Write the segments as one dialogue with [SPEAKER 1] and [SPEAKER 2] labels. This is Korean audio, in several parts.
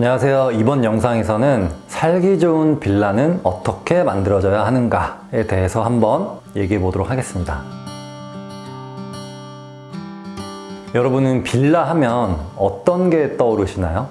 [SPEAKER 1] 안녕하세요. 이번 영상에서는 살기 좋은 빌라는 어떻게 만들어져야 하는가에 대해서 한번 얘기해 보도록 하겠습니다. 여러분은 빌라 하면 어떤 게 떠오르시나요?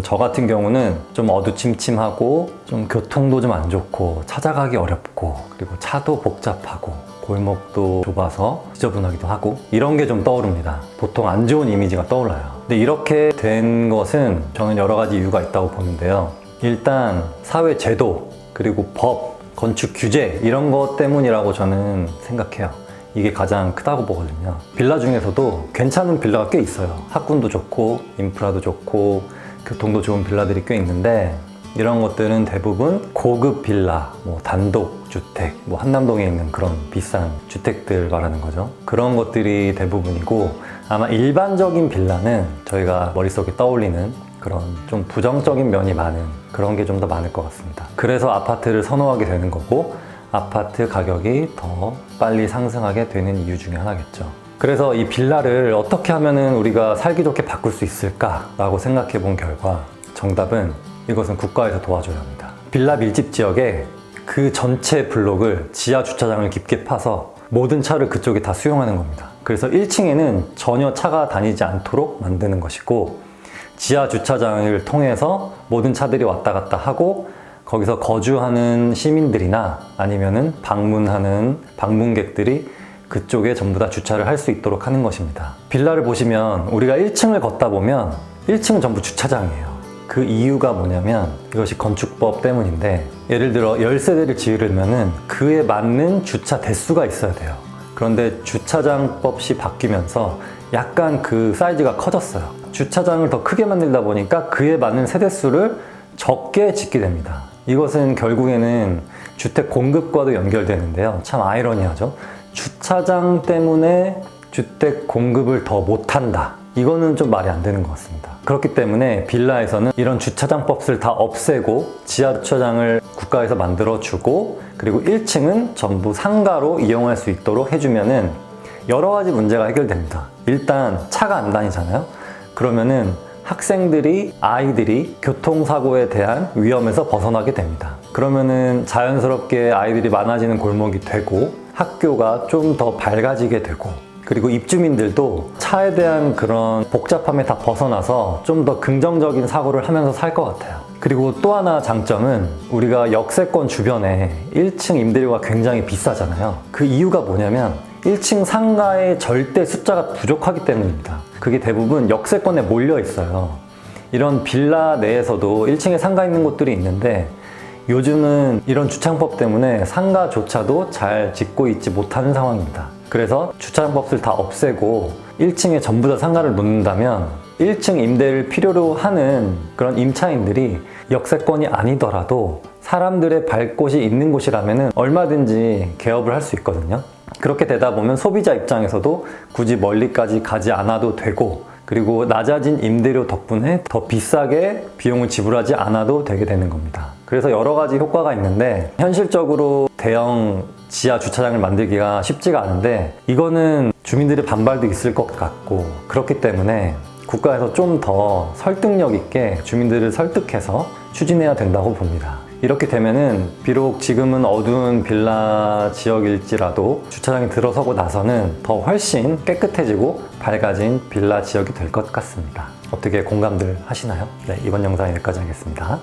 [SPEAKER 1] 저 같은 경우는 좀 어두침침하고 좀 교통도 좀 안 좋고 찾아가기 어렵고 그리고 차도 복잡하고 골목도 좁아서 지저분하기도 하고 이런 게 좀 떠오릅니다. 보통 안 좋은 이미지가 떠올라요. 근데 이렇게 된 것은 저는 여러 가지 이유가 있다고 보는데요. 일단 사회 제도 그리고 법, 건축 규제 이런 것 때문이라고 저는 생각해요. 이게 가장 크다고 보거든요. 빌라 중에서도 괜찮은 빌라가 꽤 있어요. 학군도 좋고 인프라도 좋고 교통도 좋은 빌라들이 꽤 있는데 이런 것들은 대부분 고급 빌라, 단독주택, 한남동에 있는 그런 비싼 주택들 말하는 거죠. 그런 것들이 대부분이고 아마 일반적인 빌라는 저희가 머릿속에 떠올리는 그런 좀 부정적인 면이 많은 그런 게 좀 더 많을 것 같습니다. 그래서 아파트를 선호하게 되는 거고 아파트 가격이 더 빨리 상승하게 되는 이유 중에 하나겠죠. 그래서 이 빌라를 어떻게 하면 우리가 살기 좋게 바꿀 수 있을까라고 생각해 본 결과 정답은 이것은 국가에서 도와줘야 합니다. 빌라 밀집 지역에 그 전체 블록을 지하 주차장을 깊게 파서 모든 차를 그쪽에 다 수용하는 겁니다. 그래서 1층에는 전혀 차가 다니지 않도록 만드는 것이고 지하 주차장을 통해서 모든 차들이 왔다 갔다 하고 거기서 거주하는 시민들이나 아니면은 방문하는 방문객들이 그쪽에 전부 다 주차를 할 수 있도록 하는 것입니다. 빌라를 보시면 우리가 1층을 걷다 보면 1층은 전부 주차장이에요. 그 이유가 뭐냐면 이것이 건축법 때문인데 예를 들어 10세대를 지으려면은 그에 맞는 주차 대수가 있어야 돼요. 그런데 주차장법이 바뀌면서 약간 그 사이즈가 커졌어요. 주차장을 더 크게 만들다 보니까 그에 맞는 세대수를 적게 짓게 됩니다. 이것은 결국에는 주택 공급과도 연결되는데요. 참 아이러니하죠. 주차장 때문에 주택 공급을 더 못한다. 이거는 좀 말이 안 되는 것 같습니다. 그렇기 때문에 빌라에서는 이런 주차장법을 다 없애고 지하 주차장을 국가에서 만들어주고 그리고 1층은 전부 상가로 이용할 수 있도록 해주면은 여러 가지 문제가 해결됩니다. 일단 차가 안 다니잖아요. 그러면은 아이들이 교통사고에 대한 위험에서 벗어나게 됩니다. 그러면은 자연스럽게 아이들이 많아지는 골목이 되고 학교가 좀 더 밝아지게 되고 그리고 입주민들도 차에 대한 그런 복잡함에 다 벗어나서 좀 더 긍정적인 사고를 하면서 살 것 같아요. 그리고 또 하나 장점은 우리가 역세권 주변에 1층 임대료가 굉장히 비싸잖아요. 그 이유가 뭐냐면 1층 상가의 절대 숫자가 부족하기 때문입니다. 그게 대부분 역세권에 몰려 있어요. 이런 빌라 내에서도 1층에 상가 있는 곳들이 있는데 요즘은 이런 주차장법 때문에 상가조차도 잘 짓고 있지 못하는 상황입니다. 그래서 주차장법을 다 없애고 1층에 전부 다 상가를 놓는다면 1층 임대를 필요로 하는 그런 임차인들이 역세권이 아니더라도 사람들의 발 곳이 있는 곳이라면 얼마든지 개업을 할 수 있거든요. 그렇게 되다 보면 소비자 입장에서도 굳이 멀리까지 가지 않아도 되고 그리고 낮아진 임대료 덕분에 더 비싸게 비용을 지불하지 않아도 되게 되는 겁니다. 그래서 여러 가지 효과가 있는데 현실적으로 대형 지하 주차장을 만들기가 쉽지가 않은데 이거는 주민들의 반발도 있을 것 같고 그렇기 때문에 국가에서 좀 더 설득력 있게 주민들을 설득해서 추진해야 된다고 봅니다. 이렇게 되면은 비록 지금은 어두운 빌라 지역일지라도 주차장에 들어서고 나서는 더 훨씬 깨끗해지고 밝아진 빌라 지역이 될 것 같습니다. 어떻게 공감들 하시나요? 네, 이번 영상 여기까지 하겠습니다.